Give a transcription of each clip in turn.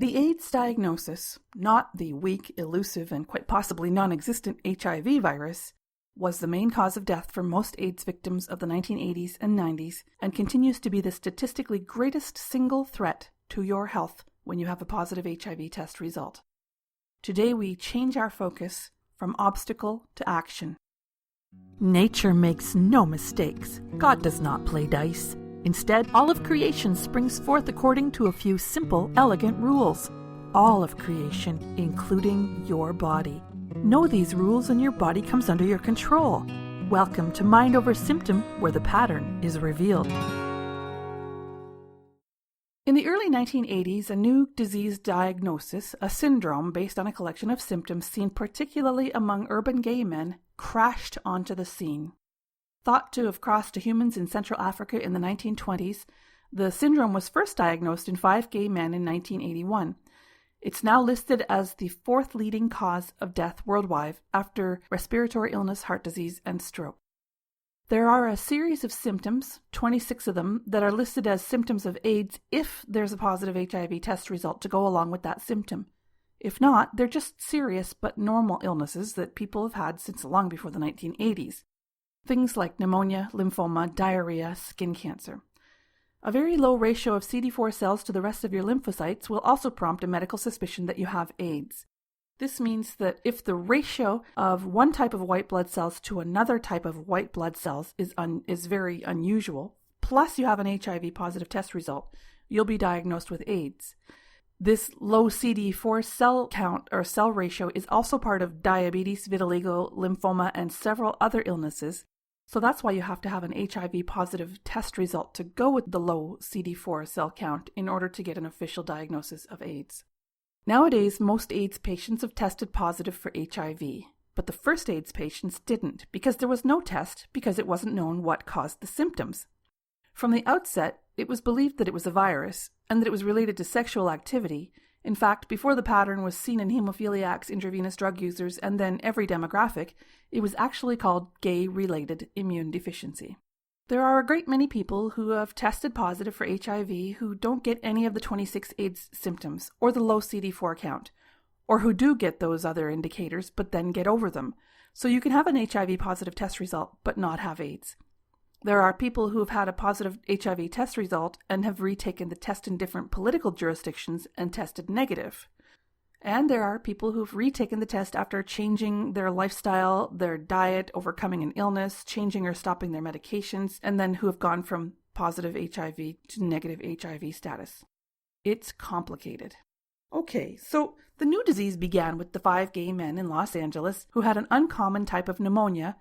The AIDS diagnosis, not the weak, elusive, and quite possibly non-existent HIV virus, was the main cause of death for most AIDS victims of the 1980s and 90s and continues to be the statistically greatest single threat to your health when you have a positive HIV test result. Today we change our focus from obstacle to action. Nature makes no mistakes. God does not play dice. Instead, all of creation springs forth according to a few simple, elegant rules. All of creation, including your body. Know these rules and your body comes under your control. Welcome to Mind Over Symptom, where the pattern is revealed. In the early 1980s, a new disease diagnosis, a syndrome based on a collection of symptoms seen particularly among urban gay men, crashed onto the scene. Thought to have crossed to humans in Central Africa in the 1920s, the syndrome was first diagnosed in 5 gay men in 1981. It's now listed as the 4th leading cause of death worldwide after respiratory illness, heart disease, and stroke. There are a series of symptoms, 26 of them, that are listed as symptoms of AIDS if there's a positive HIV test result to go along with that symptom. If not, they're just serious but normal illnesses that people have had since long before the 1980s. Things like pneumonia, lymphoma, diarrhea, skin cancer. A very low ratio of CD4 cells to the rest of your lymphocytes will also prompt a medical suspicion that you have AIDS. This means that if the ratio of one type of white blood cells to another type of white blood cells is very unusual, plus you have an HIV positive test result, you'll be diagnosed with AIDS. This low CD4 cell count or cell ratio is also part of diabetes, vitiligo, lymphoma, and several other illnesses. So that's why you have to have an HIV positive test result to go with the low CD4 cell count in order to get an official diagnosis of AIDS. Nowadays, most AIDS patients have tested positive for HIV, but the first AIDS patients didn't because there was no test because it wasn't known what caused the symptoms. From the outset, it was believed that it was a virus and that it was related to sexual activity. In fact, before the pattern was seen in hemophiliacs, intravenous drug users, and then every demographic, it was actually called gay-related immune deficiency. There are a great many people who have tested positive for HIV who don't get any of the 26 AIDS symptoms or the low CD4 count, or who do get those other indicators but then get over them. So you can have an HIV positive test result but not have AIDS. There are people who have had a positive HIV test result and have retaken the test in different political jurisdictions and tested negative. And there are people who've retaken the test after changing their lifestyle, their diet, overcoming an illness, changing or stopping their medications, and then who have gone from positive HIV to negative HIV status. It's complicated. Okay, so the new disease began with the 5 gay men in Los Angeles who had an uncommon type of pneumonia.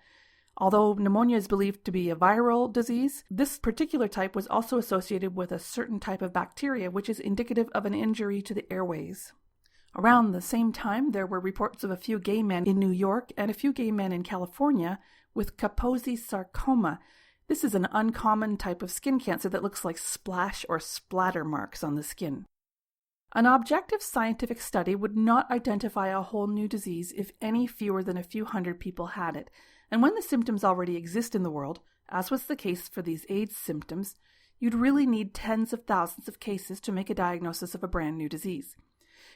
Although pneumonia is believed to be a viral disease, this particular type was also associated with a certain type of bacteria which is indicative of an injury to the airways. Around the same time, there were reports of a few gay men in New York and a few gay men in California with Kaposi sarcoma. This is an uncommon type of skin cancer that looks like splash or splatter marks on the skin. An objective scientific study would not identify a whole new disease if any fewer than a few hundred people had it. And when the symptoms already exist in the world, as was the case for these AIDS symptoms, you'd really need tens of thousands of cases to make a diagnosis of a brand new disease.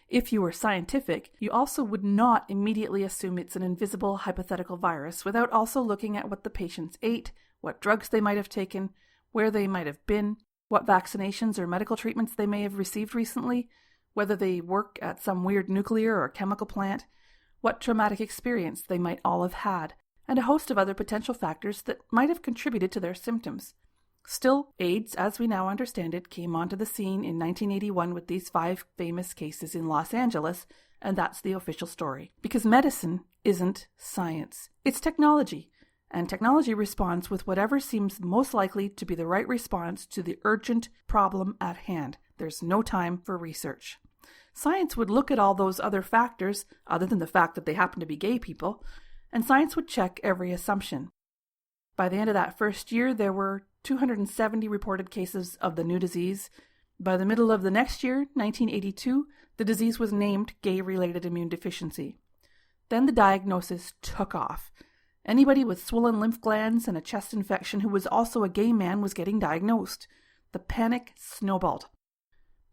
If you were scientific, you also would not immediately assume it's an invisible hypothetical virus without also looking at what the patients ate, what drugs they might have taken, where they might have been, what vaccinations or medical treatments they may have received recently, whether they work at some weird nuclear or chemical plant, what traumatic experience they might all have had, and a host of other potential factors that might have contributed to their symptoms. Still, AIDS, as we now understand it, came onto the scene in 1981 with these 5 famous cases in Los Angeles, and that's the official story. Because medicine isn't science. It's technology, and technology responds with whatever seems most likely to be the right response to the urgent problem at hand. There's no time for research. Science would look at all those other factors, other than the fact that they happen to be gay people, and science would check every assumption. By the end of that first year, there were 270 reported cases of the new disease. By the middle of the next year, 1982, the disease was named gay-related immune deficiency. Then the diagnosis took off. Anybody with swollen lymph glands and a chest infection who was also a gay man was getting diagnosed. The panic snowballed.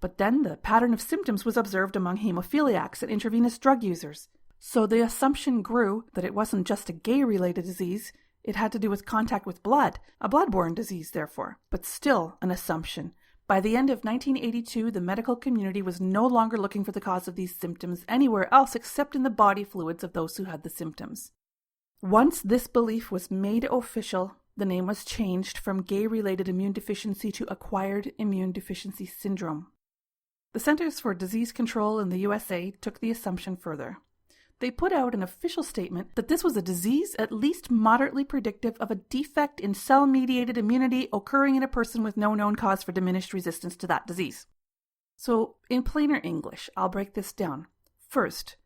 But then the pattern of symptoms was observed among hemophiliacs and intravenous drug users. So the assumption grew that it wasn't just a gay-related disease, it had to do with contact with blood, a blood-borne disease therefore, but still an assumption. By the end of 1982, the medical community was no longer looking for the cause of these symptoms anywhere else except in the body fluids of those who had the symptoms. Once this belief was made official, the name was changed from gay-related immune deficiency to acquired immune deficiency syndrome. The Centers for Disease Control in the USA took the assumption further. They put out an official statement that this was a disease at least moderately predictive of a defect in cell-mediated immunity occurring in a person with no known cause for diminished resistance to that disease. So, in plainer English, I'll break this down. First,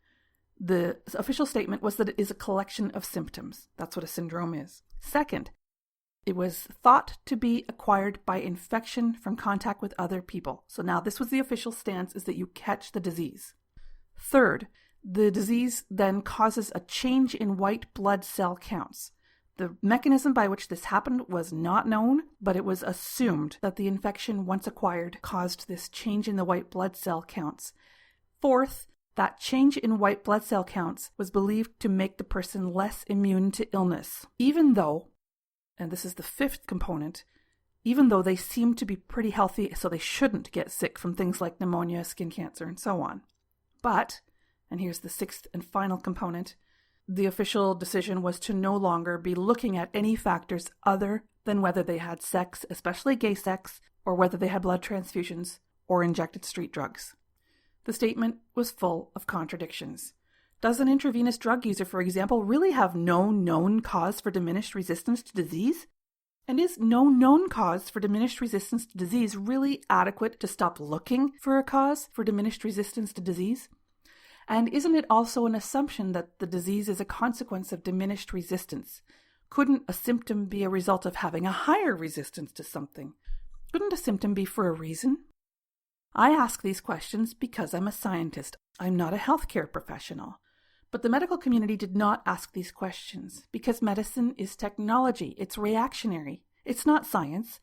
the official statement was that it is a collection of symptoms. That's what a syndrome is. Second, it was thought to be acquired by infection from contact with other people. So now this was the official stance, is that you catch the disease. Third, the disease then causes a change in white blood cell counts. The mechanism by which this happened was not known, but it was assumed that the infection, once acquired, caused this change in the white blood cell counts. Fourth, that change in white blood cell counts was believed to make the person less immune to illness, even though, and this is the fifth component, even though they seem to be pretty healthy, so they shouldn't get sick from things like pneumonia, skin cancer, and so on. But, and here's the sixth and final component, the official decision was to no longer be looking at any factors other than whether they had sex, especially gay sex, or whether they had blood transfusions or injected street drugs. The statement was full of contradictions. Does an intravenous drug user, for example, really have no known cause for diminished resistance to disease? And is no known cause for diminished resistance to disease really adequate to stop looking for a cause for diminished resistance to disease? And isn't it also an assumption that the disease is a consequence of diminished resistance? Couldn't a symptom be a result of having a higher resistance to something? Couldn't a symptom be for a reason? I ask these questions because I'm a scientist. I'm not a healthcare professional. But the medical community did not ask these questions because medicine is technology. It's reactionary. It's not science.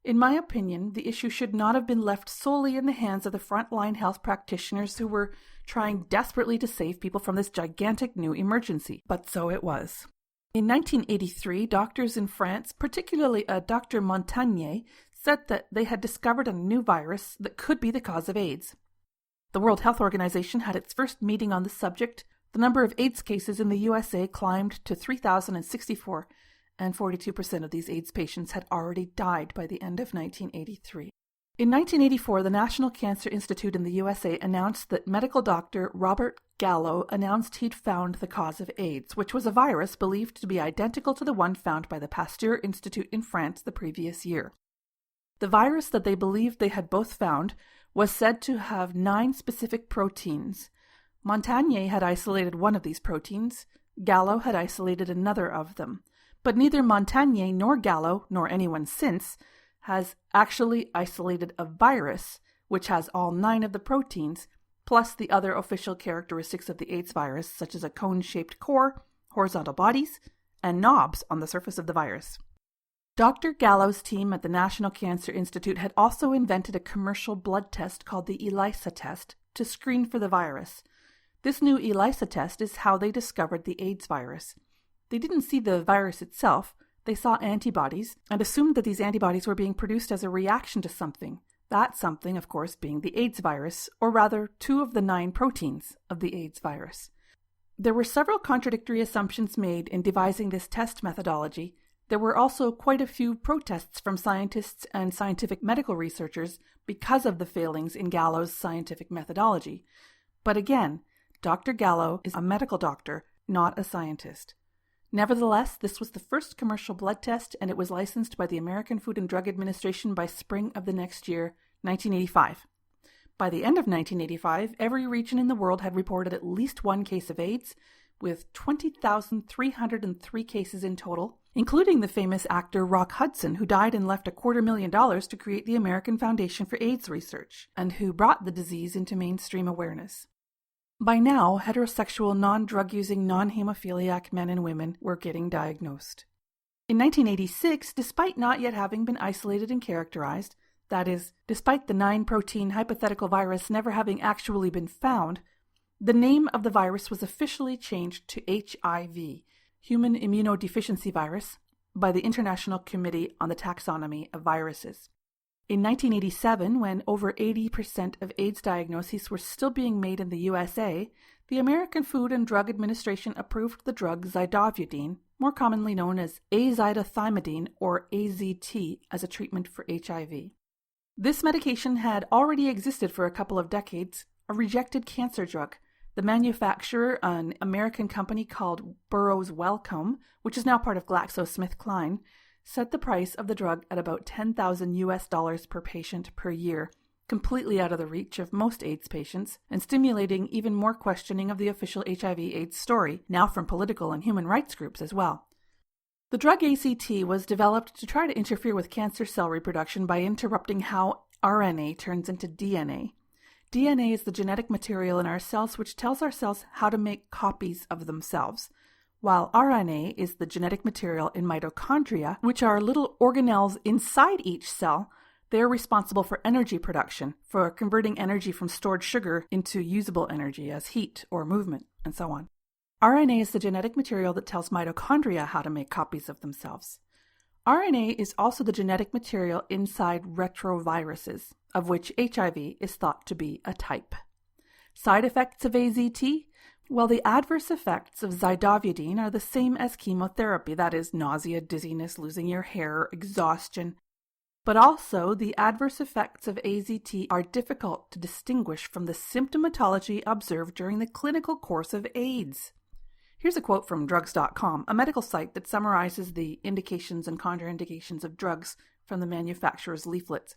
In my opinion, the issue should not have been left solely in the hands of the frontline health practitioners who were trying desperately to save people from this gigantic new emergency. But so it was. In 1983, doctors in France, particularly Dr. Montagnier, said that they had discovered a new virus that could be the cause of AIDS. The World Health Organization had its first meeting on the subject. The number of AIDS cases in the USA climbed to 3,064, and 42% of these AIDS patients had already died by the end of 1983. In 1984, the National Cancer Institute in the USA announced that medical doctor Robert Gallo announced he'd found the cause of AIDS, which was a virus believed to be identical to the one found by the Pasteur Institute in France the previous year. The virus that they believed they had both found was said to have 9 specific proteins. Montagnier had isolated one of these proteins. Gallo had isolated another of them. But neither Montagnier nor Gallo, nor anyone since, has actually isolated a virus which has all 9 of the proteins, plus the other official characteristics of the AIDS virus, such as a cone-shaped core, horizontal bodies, and knobs on the surface of the virus. Dr. Gallo's team at the National Cancer Institute had also invented a commercial blood test called the ELISA test to screen for the virus. This new ELISA test is how they discovered the AIDS virus. They didn't see the virus itself, they saw antibodies and assumed that these antibodies were being produced as a reaction to something. That something, of course, being the AIDS virus, or rather 2 of the 9 proteins of the AIDS virus. There were several contradictory assumptions made in devising this test methodology. There were also quite a few protests from scientists and scientific medical researchers because of the failings in Gallo's scientific methodology. But again, Dr. Gallo is a medical doctor, not a scientist. Nevertheless, this was the first commercial blood test, and it was licensed by the American Food and Drug Administration by spring of the next year, 1985. By the end of 1985, every region in the world had reported at least 1 case of AIDS, with 20,303 cases in total, including the famous actor Rock Hudson, who died and left $250,000 to create the American Foundation for AIDS Research, and who brought the disease into mainstream awareness. By now, heterosexual, non-drug-using, non-hemophiliac men and women were getting diagnosed. In 1986, despite not yet having been isolated and characterized, That is, despite the 9-protein hypothetical virus never having actually been found, the name of the virus was officially changed to HIV, Human Immunodeficiency Virus, by the International Committee on the Taxonomy of Viruses. In 1987, when over 80% of AIDS diagnoses were still being made in the USA, the American Food and Drug Administration approved the drug zidovudine, more commonly known as azidothymidine or AZT, as a treatment for HIV. This medication had already existed for a couple of decades, a rejected cancer drug. The manufacturer, an American company called Burroughs Wellcome, which is now part of GlaxoSmithKline, set the price of the drug at about $10,000 per patient per year, completely out of the reach of most AIDS patients, and stimulating even more questioning of the official HIV/AIDS story, now from political and human rights groups as well. The drug AZT was developed to try to interfere with cancer cell reproduction by interrupting how RNA turns into DNA. DNA is the genetic material in our cells which tells our cells how to make copies of themselves, while RNA is the genetic material in mitochondria, which are little organelles inside each cell. They are responsible for energy production, for converting energy from stored sugar into usable energy as heat or movement, and so on. RNA is the genetic material that tells mitochondria how to make copies of themselves. RNA is also the genetic material inside retroviruses, of which HIV is thought to be a type. Side effects of AZT? Well, the adverse effects of zidovudine are the same as chemotherapy, that is, nausea, dizziness, losing your hair, exhaustion. But also, the adverse effects of AZT are difficult to distinguish from the symptomatology observed during the clinical course of AIDS. Here's a quote from drugs.com, a medical site that summarizes the indications and contraindications of drugs from the manufacturer's leaflets.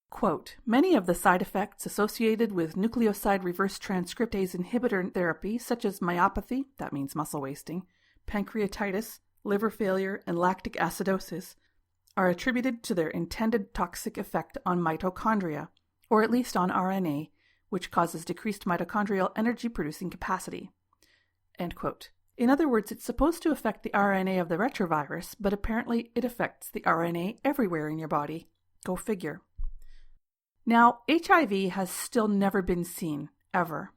Quote, many of the side effects associated with nucleoside reverse transcriptase inhibitor therapy, such as myopathy, that means muscle wasting, pancreatitis, liver failure, and lactic acidosis, are attributed to their intended toxic effect on mitochondria, or at least on RNA, which causes decreased mitochondrial energy-producing capacity. End quote. In other words, it's supposed to affect the RNA of the retrovirus, but apparently it affects the RNA everywhere in your body. Go figure. Now, HIV has still never been seen, ever.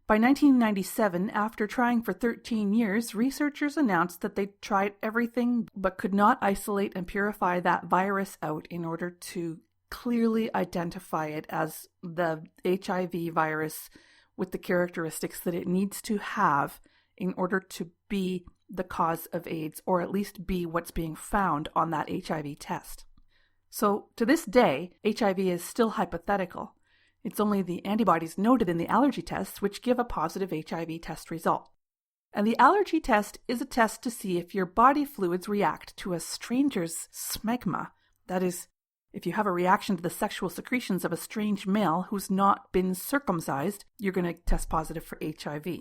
By 1997, after trying for 13 years, researchers announced that they'd tried everything but could not isolate and purify that virus out in order to clearly identify it as the HIV virus with the characteristics that it needs to have in order to be the cause of AIDS, or at least be what's being found on that HIV test. So, to this day, HIV is still hypothetical. It's only the antibodies noted in the allergy tests which give a positive HIV test result. And the allergy test is a test to see if your body fluids react to a stranger's smegma. That is, if you have a reaction to the sexual secretions of a strange male who's not been circumcised, you're going to test positive for HIV.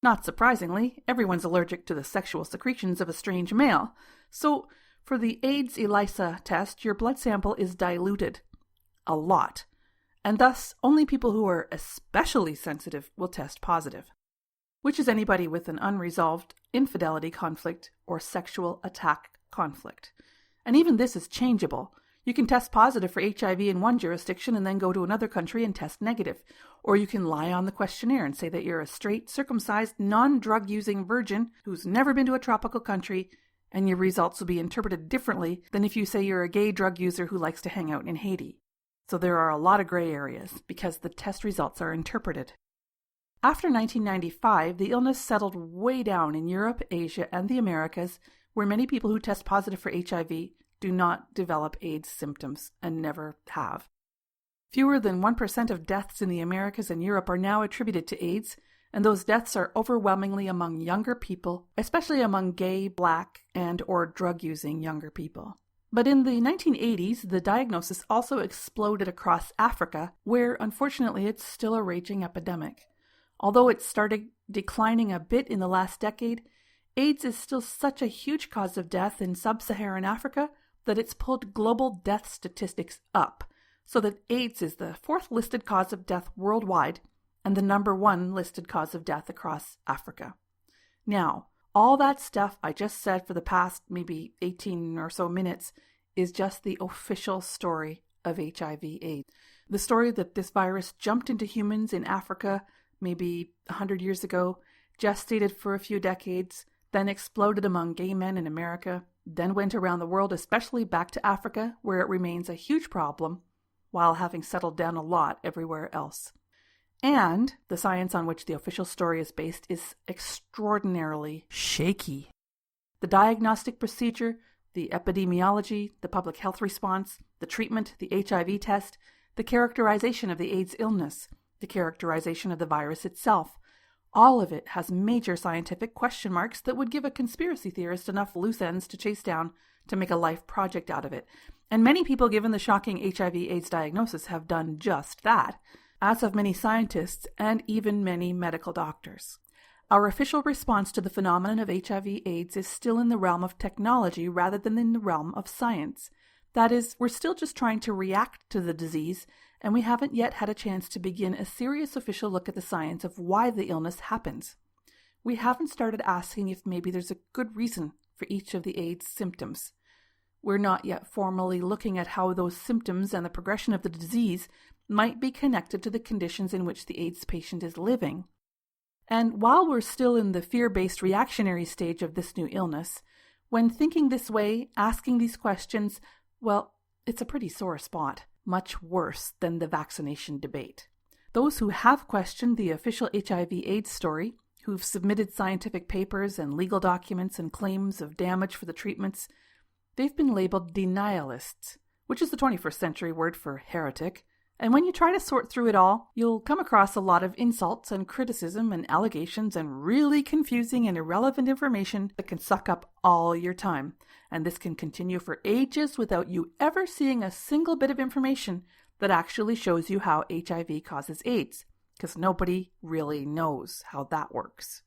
Not surprisingly, everyone's allergic to the sexual secretions of a strange male. So, for the AIDS ELISA test, your blood sample is diluted. A lot. And thus, only people who are especially sensitive will test positive, which is anybody with an unresolved infidelity conflict or sexual attack conflict. And even this is changeable. You can test positive for HIV in one jurisdiction and then go to another country and test negative. Or you can lie on the questionnaire and say that you're a straight, circumcised, non-drug-using virgin who's never been to a tropical country, and your results will be interpreted differently than if you say you're a gay drug user who likes to hang out in Haiti. So there are a lot of gray areas because the test results are interpreted. After 1995, the illness settled way down in Europe, Asia, and the Americas, where many people who test positive for HIV do not develop AIDS symptoms and never have. Fewer than 1% of deaths in the Americas and Europe are now attributed to AIDS, and those deaths are overwhelmingly among younger people, especially among gay, black, and or drug-using younger people. But in the 1980s, the diagnosis also exploded across Africa, where unfortunately it's still a raging epidemic. Although it started declining a bit in the last decade, AIDS is still such a huge cause of death in sub-Saharan Africa that it's pulled global death statistics up, so that AIDS is the 4th listed cause of death worldwide and the number 1 listed cause of death across Africa. Now, all that stuff I just said for the past maybe 18 or so minutes is just the official story of HIV/AIDS. The story that this virus jumped into humans in Africa maybe 100 years ago, gestated for a few decades, then exploded among gay men in America, then went around the world, especially back to Africa, where it remains a huge problem, while having settled down a lot everywhere else. And the science on which the official story is based is extraordinarily shaky. The diagnostic procedure, the epidemiology, the public health response, the treatment, the HIV test, the characterization of the AIDS illness, the characterization of the virus itself, all of it has major scientific question marks that would give a conspiracy theorist enough loose ends to chase down to make a life project out of it. And many people given the shocking HIV/AIDS diagnosis have done just that, as have many scientists and even many medical doctors. Our official response to the phenomenon of HIV/AIDS is still in the realm of technology rather than in the realm of science. That is, we're still just trying to react to the disease, and we haven't yet had a chance to begin a serious official look at the science of why the illness happens. We haven't started asking if maybe there's a good reason for each of the AIDS symptoms. We're not yet formally looking at how those symptoms and the progression of the disease might be connected to the conditions in which the AIDS patient is living. And while we're still in the fear-based reactionary stage of this new illness, when thinking this way, asking these questions, well, it's a pretty sore spot, much worse than the vaccination debate. Those who have questioned the official HIV/AIDS story, who've submitted scientific papers and legal documents and claims of damage for the treatments, they've been labeled denialists, which is the 21st century word for heretic. And when you try to sort through it all, you'll come across a lot of insults and criticism and allegations and really confusing and irrelevant information that can suck up all your time. And this can continue for ages without you ever seeing a single bit of information that actually shows you how HIV causes AIDS, because nobody really knows how that works.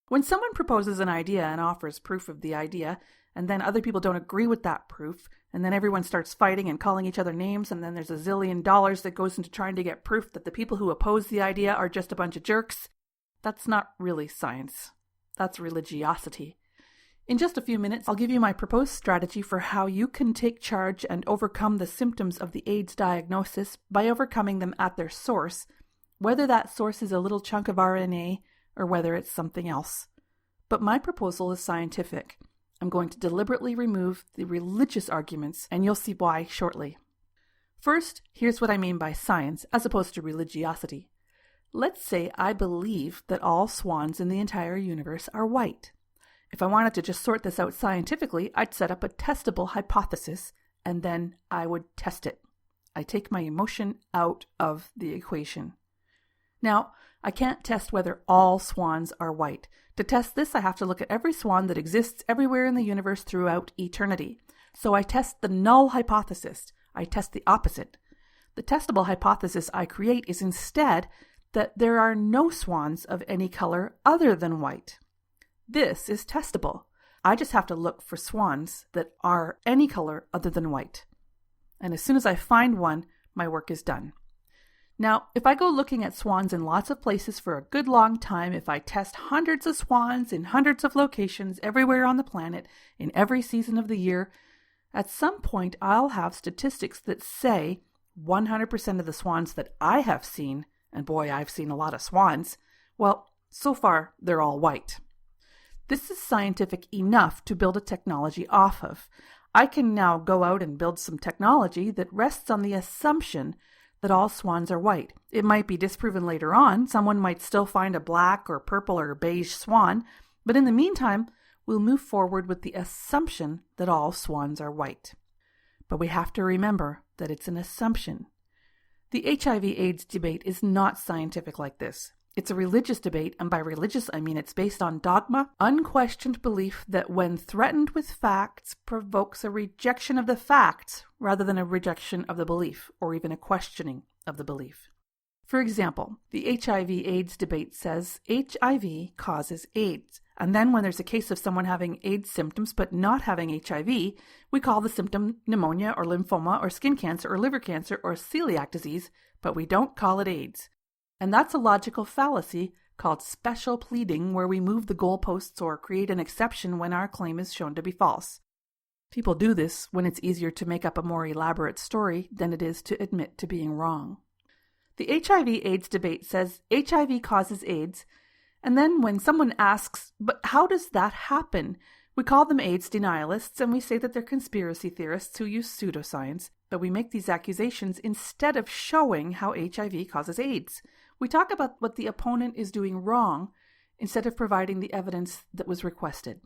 When someone proposes an idea and offers proof of the idea, and then other people don't agree with that proof, and then everyone starts fighting and calling each other names, and then there's $1 zillion that goes into trying to get proof that the people who oppose the idea are just a bunch of jerks, that's not really science. That's religiosity. In just a few minutes, I'll give you my proposed strategy for how you can take charge and overcome the symptoms of the AIDS diagnosis by overcoming them at their source, whether that source is a little chunk of RNA or whether it's something else. But my proposal is scientific. I'm going to deliberately remove the religious arguments, and you'll see why shortly. First, here's what I mean by science as opposed to religiosity. Let's say I believe that all swans in the entire universe are white. If I wanted to just sort this out scientifically, I'd set up a testable hypothesis, and then I would test it. I take my emotion out of the equation. Now, I can't test whether all swans are white. To test this, I have to look at every swan that exists everywhere in the universe throughout eternity. So I test the null hypothesis. I test the opposite. The testable hypothesis I create is instead that there are no swans of any color other than white. This is testable. I just have to look for swans that are any color other than white. And as soon as I find one, my work is done. Now, if I go looking at swans in lots of places for a good long time, if I test hundreds of swans in hundreds of locations everywhere on the planet, in every season of the year, at some point I'll have statistics that say 100% of the swans that I have seen, and boy, I've seen a lot of swans, well, so far they're all white. This is scientific enough to build a technology off of. I can now go out and build some technology that rests on the assumption that all swans are white. It might be disproven later on. Someone might still find a black or purple or beige swan, but in the meantime, we'll move forward with the assumption that all swans are white. But we have to remember that it's an assumption. The HIV/AIDS debate is not scientific like this. It's a religious debate, and by religious I mean it's based on dogma, unquestioned belief that when threatened with facts provokes a rejection of the facts rather than a rejection of the belief, or even a questioning of the belief. For example, the HIV/AIDS debate says HIV causes AIDS, and then when there's a case of someone having AIDS symptoms but not having HIV, we call the symptom pneumonia or lymphoma or skin cancer or liver cancer or celiac disease, but we don't call it AIDS. And that's a logical fallacy called special pleading, where we move the goalposts or create an exception when our claim is shown to be false. People do this when it's easier to make up a more elaborate story than it is to admit to being wrong. The HIV/AIDS debate says HIV causes AIDS, and then when someone asks, but how does that happen? We call them AIDS denialists, and we say that they're conspiracy theorists who use pseudoscience, but we make these accusations instead of showing how HIV causes AIDS. We talk about what the opponent is doing wrong instead of providing the evidence that was requested.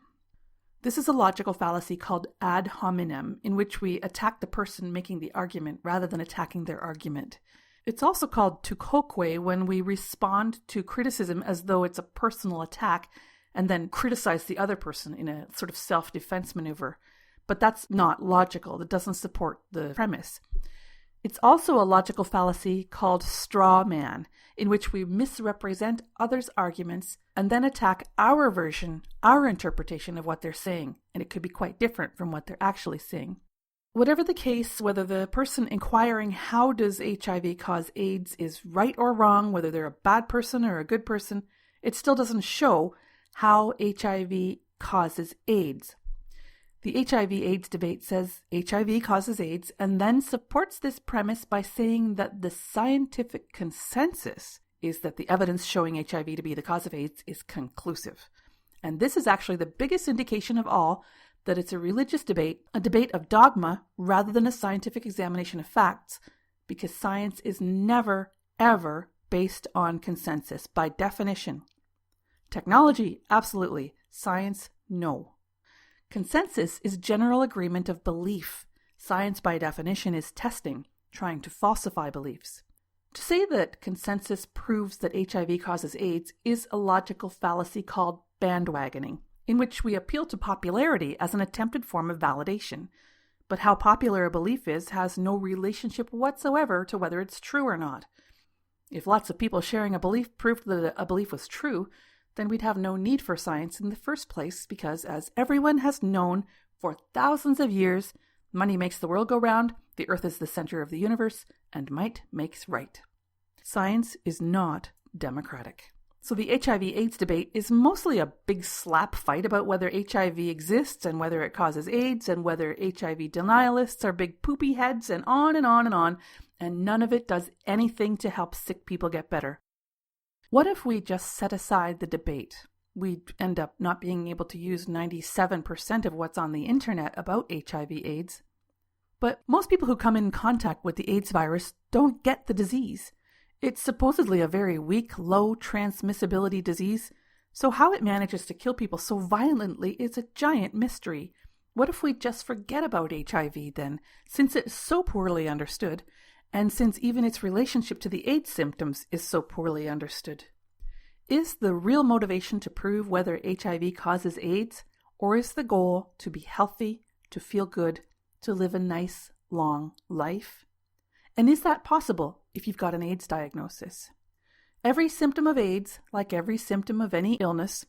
This is a logical fallacy called ad hominem, in which we attack the person making the argument rather than attacking their argument. It's also called tu quoque when we respond to criticism as though it's a personal attack and then criticize the other person in a sort of self-defense maneuver. But that's not logical. That doesn't support the premise. It's also a logical fallacy called straw man, in which we misrepresent others' arguments and then attack our version, our interpretation of what they're saying, and it could be quite different from what they're actually saying. Whatever the case, whether the person inquiring how does HIV cause AIDS is right or wrong, whether they're a bad person or a good person, it still doesn't show how HIV causes AIDS. The HIV/AIDS debate says HIV causes AIDS and then supports this premise by saying that the scientific consensus is that the evidence showing HIV to be the cause of AIDS is conclusive. And this is actually the biggest indication of all that it's a religious debate, a debate of dogma rather than a scientific examination of facts, because science is never, ever based on consensus by definition. Technology, absolutely. Science, no. Consensus is general agreement of belief. Science, by definition, is testing, trying to falsify beliefs. To say that consensus proves that HIV causes AIDS is a logical fallacy called bandwagoning, in which we appeal to popularity as an attempted form of validation. But how popular a belief is has no relationship whatsoever to whether it's true or not. If lots of people sharing a belief proved that a belief was true, then we'd have no need for science in the first place because, as everyone has known for thousands of years, money makes the world go round, the earth is the center of the universe, and might makes right. Science is not democratic. So the HIV/AIDS debate is mostly a big slap fight about whether HIV exists and whether it causes AIDS and whether HIV denialists are big poopy heads and on and on and on, and none of it does anything to help sick people get better. What if we just set aside the debate? We'd end up not being able to use 97% of what's on the internet about HIV/AIDS. But most people who come in contact with the AIDS virus don't get the disease. It's supposedly a very weak, low transmissibility disease, so how it manages to kill people so violently is a giant mystery. What if we just forget about HIV then, since it's so poorly understood, and since even its relationship to the AIDS symptoms is so poorly understood? Is the real motivation to prove whether HIV causes AIDS, or is the goal to be healthy, to feel good, to live a nice, long life? And is that possible if you've got an AIDS diagnosis? Every symptom of AIDS, like every symptom of any illness,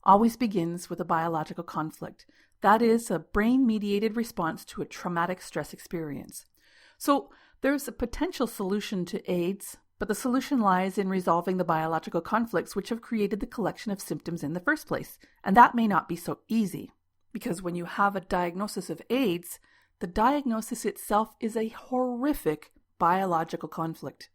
always begins with a biological conflict. That is a brain-mediated response to a traumatic stress experience. So there's a potential solution to AIDS, but the solution lies in resolving the biological conflicts which have created the collection of symptoms in the first place. And that may not be so easy, because when you have a diagnosis of AIDS, the diagnosis itself is a horrific biological conflict.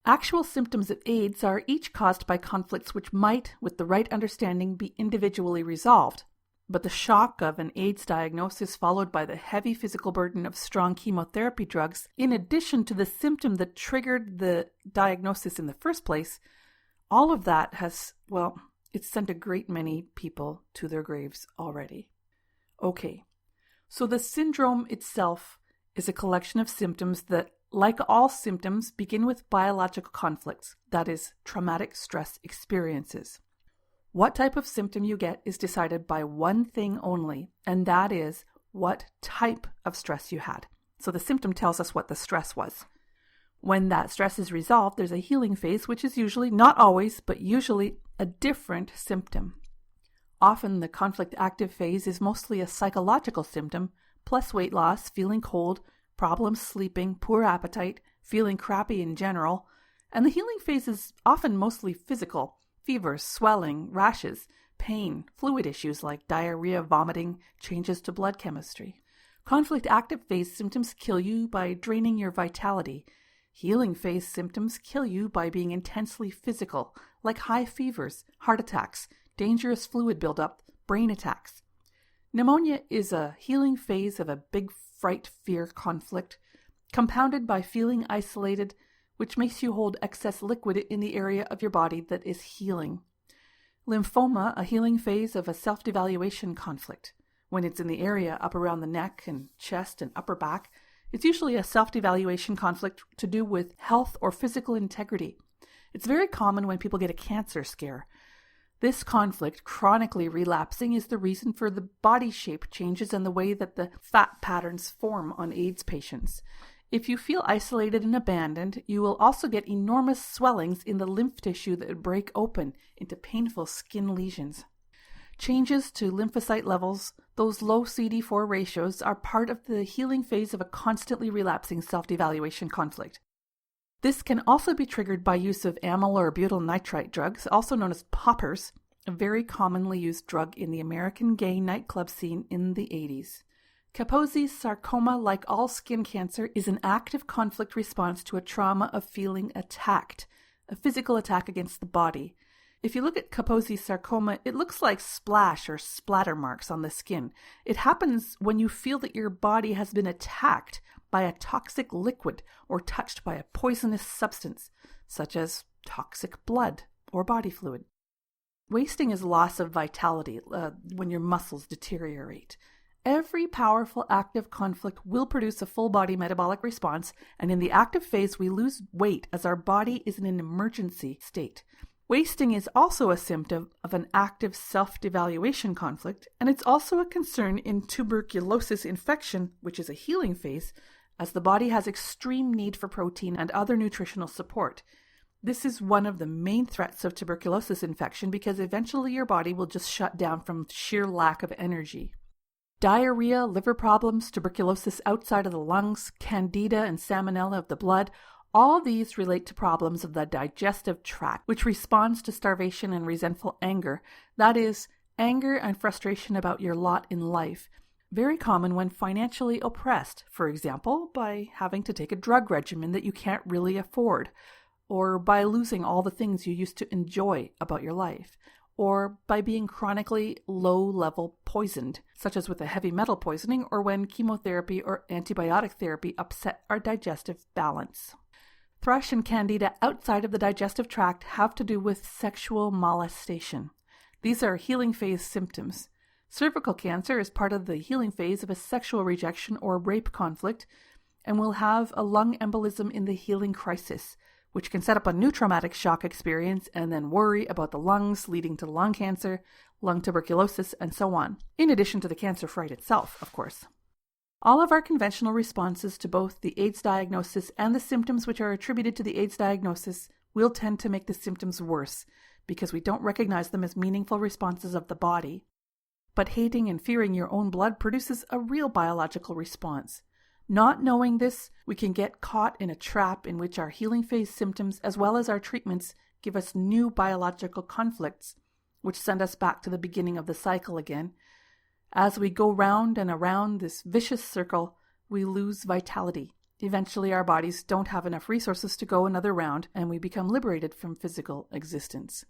Actual symptoms of AIDS are each caused by conflicts which might, with the right understanding, be individually resolved. But the shock of an AIDS diagnosis followed by the heavy physical burden of strong chemotherapy drugs, in addition to the symptom that triggered the diagnosis in the first place, all of that has, it's sent a great many people to their graves already. Okay, so the syndrome itself is a collection of symptoms that, like all symptoms, begin with biological conflicts, that is, traumatic stress experiences. What type of symptom you get is decided by one thing only, and that is what type of stress you had. So the symptom tells us what the stress was. When that stress is resolved, there's a healing phase, which is usually, not always, but usually a different symptom. Often the conflict active phase is mostly a psychological symptom, plus weight loss, feeling cold, problems sleeping, poor appetite, feeling crappy in general, and the healing phase is often mostly physical, fevers, swelling, rashes, pain, fluid issues like diarrhea, vomiting, changes to blood chemistry. Conflict active phase symptoms kill you by draining your vitality. Healing phase symptoms kill you by being intensely physical, like high fevers, heart attacks, dangerous fluid buildup, brain attacks. Pneumonia is a healing phase of a big fright, fear conflict, compounded by feeling isolated, which makes you hold excess liquid in the area of your body that is healing. Lymphoma, a healing phase of a self-devaluation conflict. When it's in the area up around the neck and chest and upper back, it's usually a self-devaluation conflict to do with health or physical integrity. It's very common when people get a cancer scare. This conflict, chronically relapsing, is the reason for the body shape changes and the way that the fat patterns form on AIDS patients. If you feel isolated and abandoned, you will also get enormous swellings in the lymph tissue that break open into painful skin lesions. Changes to lymphocyte levels, those low CD4 ratios, are part of the healing phase of a constantly relapsing self-devaluation conflict. This can also be triggered by use of amyl or butyl nitrite drugs, also known as poppers, a very commonly used drug in the American gay nightclub scene in the 80s. Kaposi's sarcoma, like all skin cancer, is an active conflict response to a trauma of feeling attacked, a physical attack against the body. If you look at Kaposi's sarcoma, it looks like splash or splatter marks on the skin. It happens when you feel that your body has been attacked by a toxic liquid or touched by a poisonous substance, such as toxic blood or body fluid. Wasting is loss of vitality when your muscles deteriorate. Every powerful active conflict will produce a full body metabolic response, and in the active phase we lose weight as our body is in an emergency state. Wasting is also a symptom of an active self-devaluation conflict, and it's also a concern in tuberculosis infection, which is a healing phase, as the body has extreme need for protein and other nutritional support. This is one of the main threats of tuberculosis infection because eventually your body will just shut down from sheer lack of energy. Diarrhea, liver problems, tuberculosis outside of the lungs, candida and salmonella of the blood, all these relate to problems of the digestive tract, which responds to starvation and resentful anger. That is, anger and frustration about your lot in life. Very common when financially oppressed, for example, by having to take a drug regimen that you can't really afford, or by losing all the things you used to enjoy about your life, or by being chronically low-level poisoned, such as with a heavy metal poisoning or when chemotherapy or antibiotic therapy upset our digestive balance. Thrush and candida outside of the digestive tract have to do with sexual molestation. These are healing phase symptoms. Cervical cancer is part of the healing phase of a sexual rejection or rape conflict and will have a lung embolism in the healing crisis, which can set up a new traumatic shock experience and then worry about the lungs, leading to lung cancer, lung tuberculosis, and so on, in addition to the cancer fright itself, of course. All of our conventional responses to both the AIDS diagnosis and the symptoms which are attributed to the AIDS diagnosis will tend to make the symptoms worse because we don't recognize them as meaningful responses of the body. But hating and fearing your own blood produces a real biological response. Not knowing this, we can get caught in a trap in which our healing phase symptoms as well as our treatments give us new biological conflicts, which send us back to the beginning of the cycle again. As we go round and around this vicious circle, we lose vitality. Eventually our bodies don't have enough resources to go another round, and we become liberated from physical existence.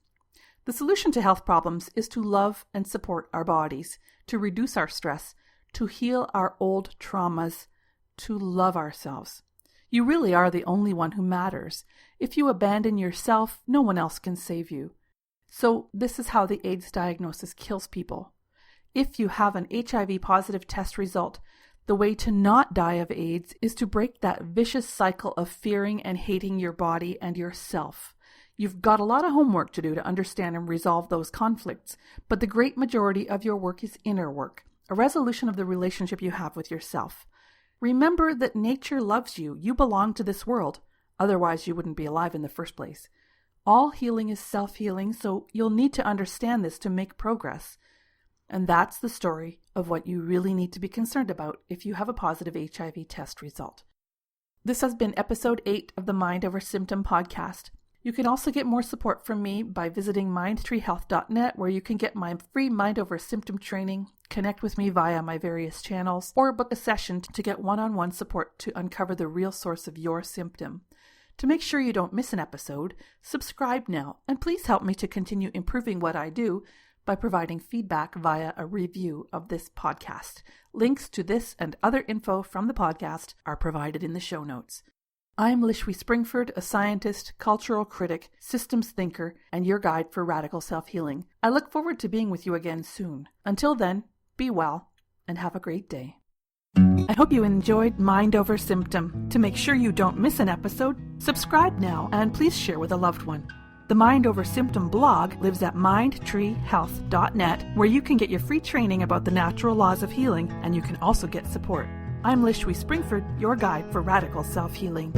The solution to health problems is to love and support our bodies, to reduce our stress, to heal our old traumas, to love ourselves. You really are the only one who matters. If you abandon yourself, no one else can save you. So this is how the AIDS diagnosis kills people. If you have an HIV positive test result, the way to not die of AIDS is to break that vicious cycle of fearing and hating your body and yourself. You've got a lot of homework to do to understand and resolve those conflicts, but the great majority of your work is inner work, a resolution of the relationship you have with yourself. Remember that nature loves you. You belong to this world. Otherwise, you wouldn't be alive in the first place. All healing is self-healing, so you'll need to understand this to make progress. And that's the story of what you really need to be concerned about if you have a positive HIV test result. This has been episode 8 of the Mind Over Symptom podcast. You can also get more support from me by visiting mindtreehealth.net, where you can get my free Mind Over Symptom training, connect with me via my various channels, or book a session to get one-on-one support to uncover the real source of your symptom. To make sure you don't miss an episode, subscribe now, and please help me to continue improving what I do by providing feedback via a review of this podcast. Links to this and other info from the podcast are provided in the show notes. I'm Lishwi Springford, a scientist, cultural critic, systems thinker, and your guide for radical self-healing. I look forward to being with you again soon. Until then, be well and have a great day. I hope you enjoyed Mind Over Symptom. To make sure you don't miss an episode, subscribe now and please share with a loved one. The Mind Over Symptom blog lives at mindtreehealth.net, where you can get your free training about the natural laws of healing, and you can also get support. I'm Lishwi Springford, your guide for radical self-healing.